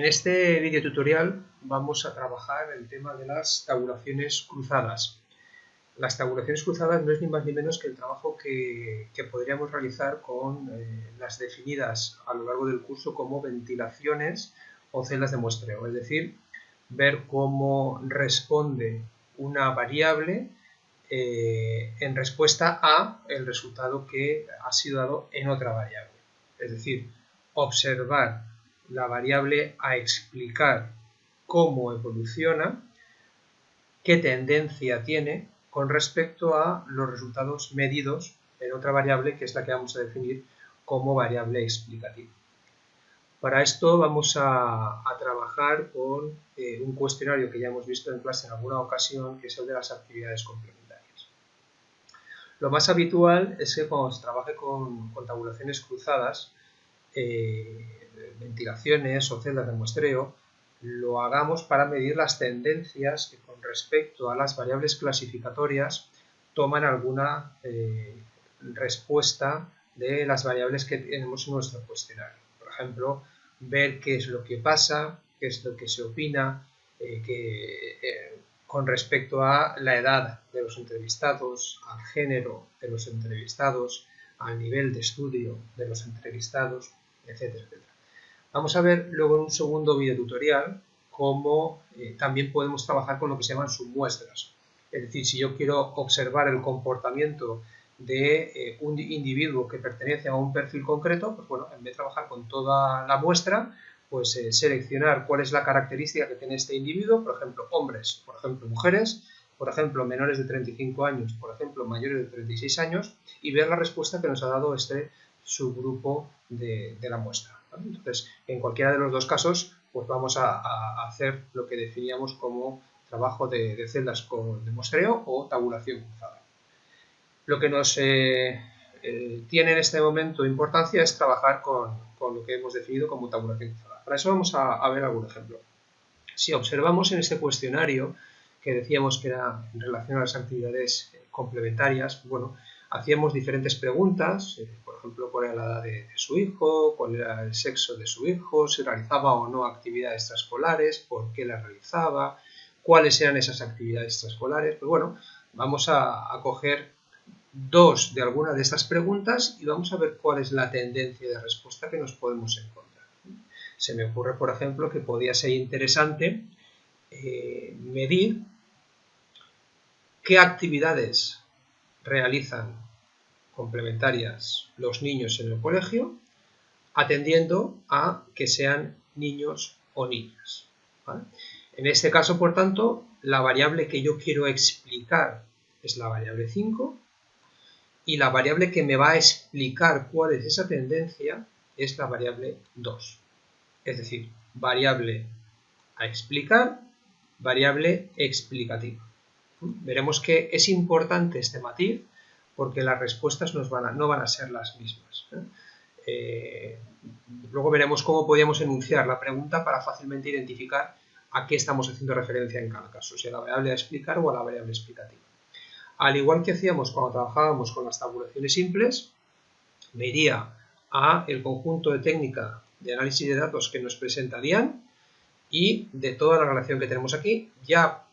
este video tutorial vamos a trabajar el tema de las tabulaciones cruzadas. Las tabulaciones cruzadas no es ni más ni menos que el trabajo que podríamos realizar con las definidas a lo largo del curso como ventilaciones o celdas de muestreo, es decir, ver cómo responde una variable en respuesta a el resultado que ha sido dado en otra variable. Es decir, observar la variable a explicar cómo evoluciona, qué tendencia tiene con respecto a los resultados medidos en otra variable que es la que vamos a definir como variable explicativa. Para esto vamos a trabajar con un cuestionario que ya hemos visto en clase en alguna ocasión, que es el de las actividades complementarias. Lo más habitual es que cuando se trabaje con tabulaciones cruzadas, ventilaciones o celdas de muestreo, lo hagamos para medir las tendencias que con respecto a las variables clasificatorias toman alguna respuesta de las variables que tenemos en nuestro cuestionario. Por ejemplo, ver qué es lo que pasa, qué es lo que se opina con respecto a la edad de los entrevistados, al género de los entrevistados, al nivel de estudio de los entrevistados, etcétera, etcétera. Vamos a ver luego en un segundo video tutorial cómo también podemos trabajar con lo que se llaman submuestras. Es decir, si yo quiero observar el comportamiento de un individuo que pertenece a un perfil concreto, pues bueno, en vez de trabajar con toda la muestra, pues seleccionar cuál es la característica que tiene este individuo, por ejemplo, hombres, por ejemplo, mujeres, por ejemplo, menores de 35 años, por ejemplo, mayores de 36 años, y ver la respuesta que nos ha dado este subgrupo de la muestra. ¿Vale? Entonces, en cualquiera de los dos casos, pues vamos a hacer lo que definíamos como trabajo de celdas de muestreo o tabulación cruzada. Lo que nos tiene en este momento importancia es trabajar con lo que hemos definido como tabulación cruzada. Para eso vamos a ver algún ejemplo. Si observamos en este cuestionario, que decíamos que era en relación a las actividades complementarias, bueno, hacíamos diferentes preguntas, por ejemplo, cuál era la edad de su hijo, cuál era el sexo de su hijo, si realizaba o no actividades extraescolares, por qué las realizaba, cuáles eran esas actividades extraescolares. Pues bueno, vamos a coger dos de alguna de estas preguntas y vamos a ver cuál es la tendencia de respuesta que nos podemos encontrar. Se me ocurre, por ejemplo, que podría ser interesante medir qué actividades realizan complementarias los niños en el colegio, atendiendo a que sean niños o niñas. ¿Vale? En este caso, por tanto, la variable que yo quiero explicar es la variable 5 y la variable que me va a explicar cuál es esa tendencia es la variable 2. Es decir, variable a explicar, variable explicativa. Veremos que es importante este matiz porque las respuestas no van a ser las mismas. Luego veremos cómo podríamos enunciar la pregunta para fácilmente identificar a qué estamos haciendo referencia en cada caso, si a la variable a explicar o a la variable explicativa. Al igual que hacíamos cuando trabajábamos con las tabulaciones simples, me iría a el conjunto de técnica de análisis de datos que nos presenta DIAN y de toda la relación que tenemos aquí ya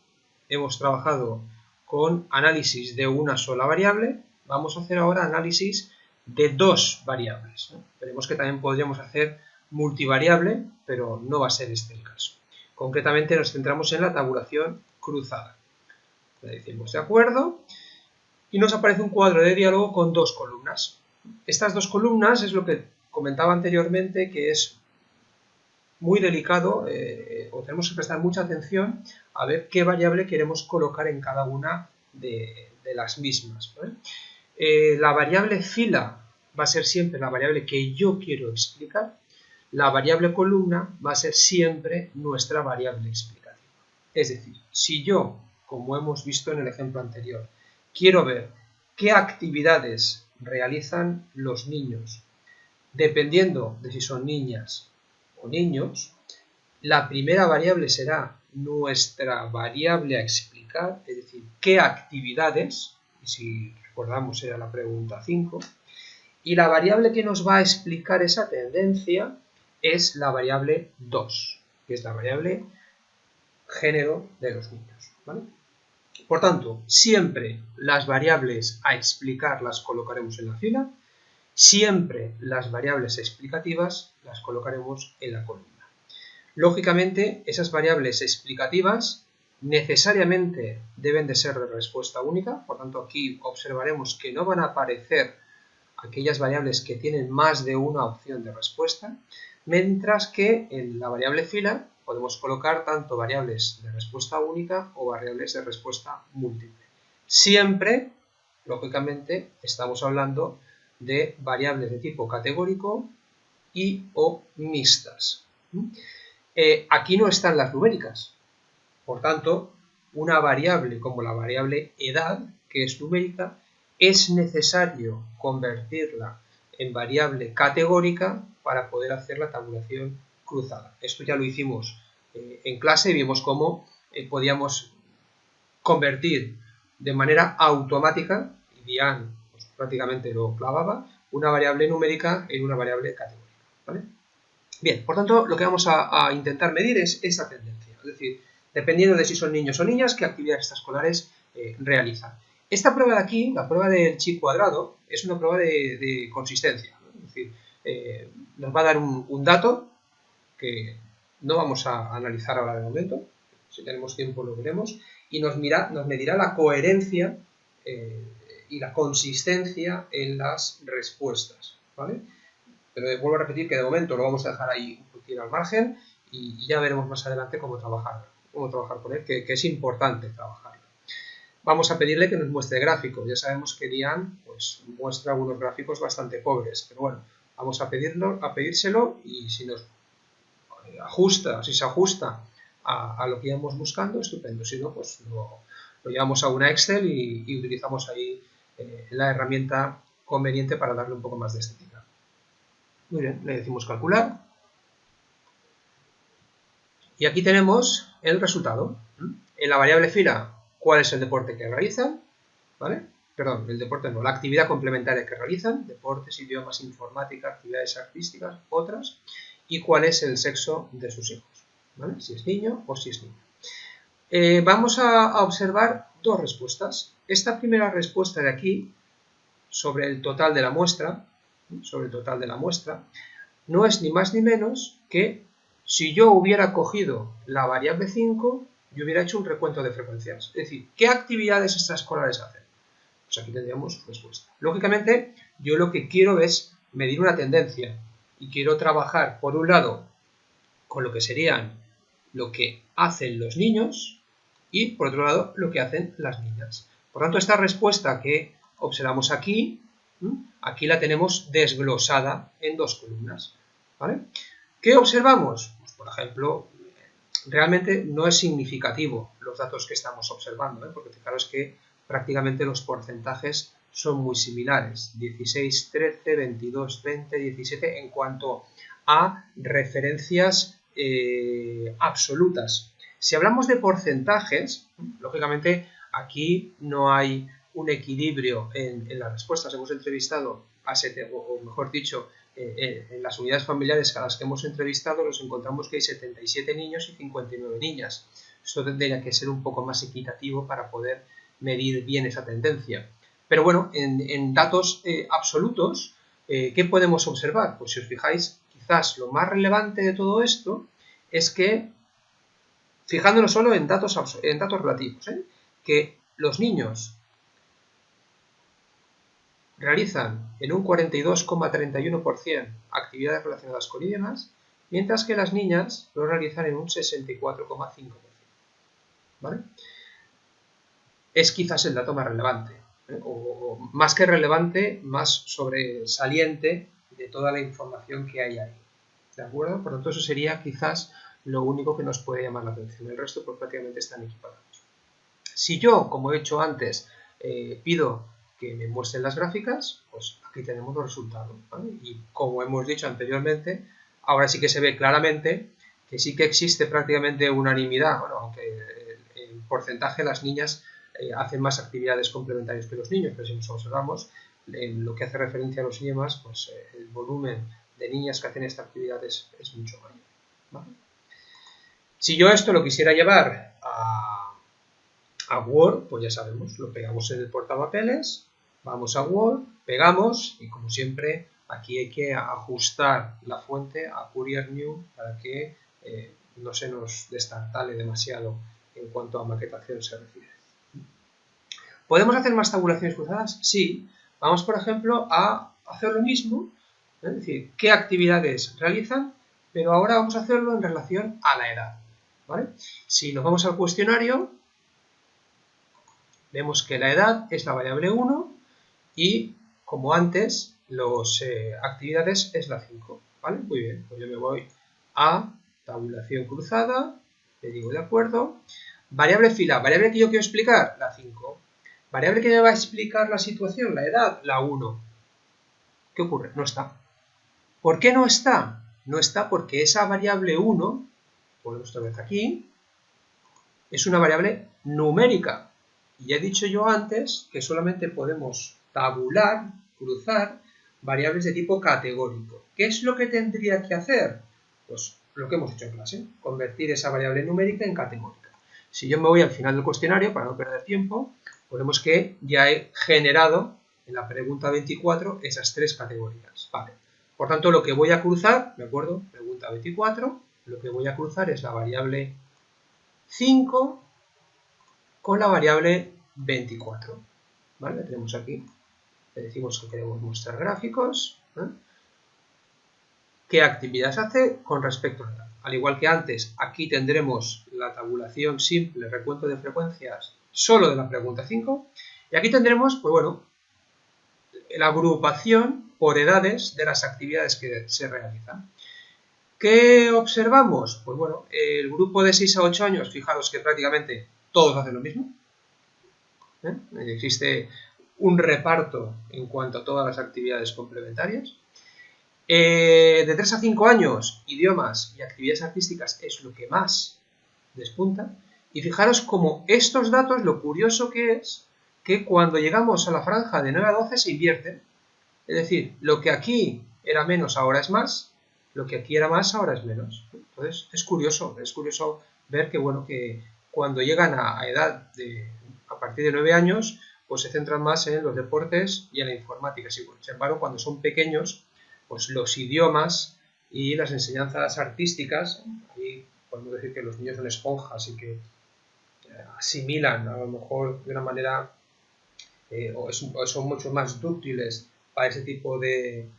hemos trabajado con análisis de una sola variable, vamos a hacer ahora análisis de dos variables. Veremos que también podríamos hacer multivariable, pero no va a ser este el caso. Concretamente nos centramos en la tabulación cruzada. Le decimos de acuerdo y nos aparece un cuadro de diálogo con dos columnas. Estas dos columnas es lo que comentaba anteriormente, que es muy delicado o tenemos que prestar mucha atención a ver qué variable queremos colocar en cada una de las mismas. ¿Vale? La variable fila va a ser siempre la variable que yo quiero explicar. La variable columna va a ser siempre nuestra variable explicativa. Es decir, si yo, como hemos visto en el ejemplo anterior, quiero ver qué actividades realizan los niños, dependiendo de si son niñas o niños, la primera variable será nuestra variable a explicar, es decir, qué actividades, y si recordamos era la pregunta 5, y la variable que nos va a explicar esa tendencia es la variable 2. que es la variable género de los niños, ¿vale? Por tanto, siempre las variables a explicar las colocaremos en la fila, siempre las variables explicativas las colocaremos en la columna. Lógicamente, esas variables explicativas necesariamente deben de ser de respuesta única, por tanto aquí observaremos que no van a aparecer aquellas variables que tienen más de una opción de respuesta, mientras que en la variable fila podemos colocar tanto variables de respuesta única o variables de respuesta múltiple. Siempre, lógicamente, estamos hablando de variables de tipo categórico y o mixtas. Aquí no están las numéricas, por tanto, una variable como la variable edad, que es numérica, es necesario convertirla en variable categórica para poder hacer la tabulación cruzada. Esto ya lo hicimos en clase y vimos cómo podíamos convertir de manera automática, y Diane pues, prácticamente lo clavaba, una variable numérica en una variable categórica, ¿vale? Bien, por tanto, lo que vamos a intentar medir es esa tendencia, es decir, dependiendo de si son niños o niñas, qué actividades extraescolares realizan. Esta prueba de aquí, la prueba del chi cuadrado, es una prueba de consistencia, ¿no? Es decir, nos va a dar un dato que no vamos a analizar ahora de momento, si tenemos tiempo lo veremos, y nos medirá la coherencia y la consistencia en las respuestas, ¿vale? Pero vuelvo a repetir que de momento lo vamos a dejar ahí un poquito al margen y ya veremos más adelante cómo trabajar con él, que es importante trabajarlo. Vamos a pedirle que nos muestre gráficos. Ya sabemos que Diane pues, muestra algunos gráficos bastante pobres, pero bueno, vamos a pedírselo y si nos ajusta, si se ajusta a lo que íbamos buscando, estupendo. Si no, pues lo llevamos a una Excel y utilizamos ahí la herramienta conveniente para darle un poco más de estética. Muy bien, le decimos calcular. Y aquí tenemos el resultado. En la variable fila, cuál es el deporte que realizan, ¿vale? Perdón, el deporte no, la actividad complementaria que realizan, deportes, idiomas, informática, actividades artísticas, otras, y cuál es el sexo de sus hijos, ¿vale? Si es niño o si es niña. Vamos a observar dos respuestas. Esta primera respuesta de aquí, sobre el total de la muestra, no es ni más ni menos que si yo hubiera cogido la variable 5 y hubiera hecho un recuento de frecuencias. Es decir, ¿qué actividades extraescolares hacen? Pues aquí tendríamos respuesta. Lógicamente, yo lo que quiero es medir una tendencia y quiero trabajar, por un lado, con lo que serían lo que hacen los niños y, por otro lado, lo que hacen las niñas. Por tanto, esta respuesta que observamos aquí la tenemos desglosada en dos columnas, ¿vale? ¿Qué observamos? Pues, por ejemplo, realmente no es significativo los datos que estamos observando, porque fijaros que prácticamente los porcentajes son muy similares, 16, 13, 22, 20, 17 en cuanto a referencias absolutas. Si hablamos de porcentajes, lógicamente aquí no hay un equilibrio en las respuestas. Hemos entrevistado o mejor dicho, en las unidades familiares a las que hemos entrevistado nos encontramos que hay 77 niños y 59 niñas. Esto tendría que ser un poco más equitativo para poder medir bien esa tendencia. Pero bueno, en datos absolutos, ¿qué podemos observar? Pues si os fijáis, quizás lo más relevante de todo esto es que, fijándonos solo en datos relativos, que los niños realizan en un 42,31% actividades relacionadas con idiomas, mientras que las niñas lo realizan en un 64,5%. ¿Vale? Es quizás el dato más relevante, o más que relevante, más sobresaliente de toda la información que hay ahí. ¿De acuerdo? Por lo tanto, eso sería quizás lo único que nos puede llamar la atención. El resto pues, prácticamente están equiparados. Si yo, como he hecho antes, pido que me muestren las gráficas, pues aquí tenemos los resultados, ¿vale? Y como hemos dicho anteriormente, ahora sí que se ve claramente que sí que existe prácticamente unanimidad, bueno, aunque en porcentaje las niñas hacen más actividades complementarias que los niños, pero si nos observamos, en lo que hace referencia a los idiomas, pues el volumen de niñas que hacen esta actividad es mucho mayor, ¿vale? Si yo esto lo quisiera llevar a Word, pues ya sabemos, lo pegamos en el portapapeles, vamos a Word, pegamos y como siempre aquí hay que ajustar la fuente a Courier New para que no se nos destartale demasiado en cuanto a maquetación se refiere. ¿Podemos hacer más tabulaciones cruzadas? Sí. Vamos, por ejemplo, a hacer lo mismo, es decir, qué actividades realizan, pero ahora vamos a hacerlo en relación a la edad, ¿vale? Si nos vamos al cuestionario, vemos que la edad es la variable 1 y, como antes, las actividades es la 5, ¿vale? Muy bien, pues yo me voy a tabulación cruzada, le digo de acuerdo. Variable fila, variable que yo quiero explicar, la 5. Variable que me va a explicar la situación, la edad, la 1. ¿Qué ocurre? No está. ¿Por qué no está? No está porque esa variable 1, ponemos otra vez aquí, es una variable numérica. Y ya he dicho yo antes que solamente podemos tabular, cruzar, variables de tipo categórico. ¿Qué es lo que tendría que hacer? Pues lo que hemos hecho en clase, convertir esa variable numérica en categórica. Si yo me voy al final del cuestionario, para no perder tiempo, ponemos que ya he generado en la pregunta 24 esas tres categorías. Vale. Por tanto, lo que voy a cruzar, ¿de acuerdo? Pregunta 24, lo que voy a cruzar es la variable 5 con la variable 24. ¿Vale? La tenemos aquí. Le decimos que queremos mostrar gráficos. ¿Qué actividad hace con respecto a la edad? Al igual que antes, aquí tendremos la tabulación simple, recuento de frecuencias, solo de la pregunta 5. Y aquí tendremos, pues bueno, la agrupación por edades de las actividades que se realizan. ¿Qué observamos? Pues bueno, el grupo de 6 a 8 años, fijaros que prácticamente todos hacen lo mismo. Existe un reparto en cuanto a todas las actividades complementarias. De 3 a 5 años, idiomas y actividades artísticas es lo que más despunta. Y fijaros como estos datos, lo curioso que es que cuando llegamos a la franja de 9 a 12 se invierten. Es decir, lo que aquí era menos ahora es más, lo que aquí era más ahora es menos. Entonces es curioso ver que, bueno, que cuando llegan a edad a partir de 9 años, pues se centran más en los deportes y en la informática. Sin embargo, cuando son pequeños, pues los idiomas y las enseñanzas artísticas, ahí podemos decir que los niños son esponjas y que asimilan a lo mejor de una manera o son mucho más dúctiles para ese tipo de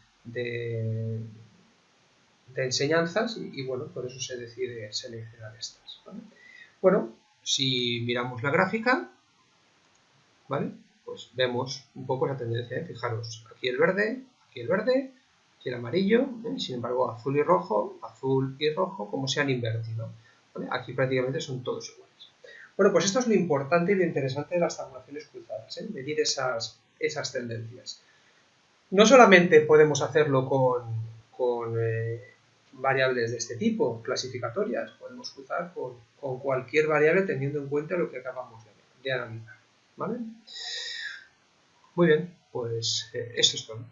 enseñanzas y bueno, por eso se decide seleccionar estas, ¿vale? Bueno, si miramos la gráfica, ¿vale? Pues vemos un poco la tendencia, fijaros, aquí el verde, aquí el amarillo, sin embargo azul y rojo, como se han invertido, ¿vale? Aquí prácticamente son todos iguales. Bueno, pues esto es lo importante y lo interesante de las tabulaciones cruzadas, medir esas tendencias. No solamente podemos hacerlo con variables de este tipo, clasificatorias, podemos cruzar con cualquier variable teniendo en cuenta lo que acabamos de analizar, ¿vale? Muy bien, pues esto es todo.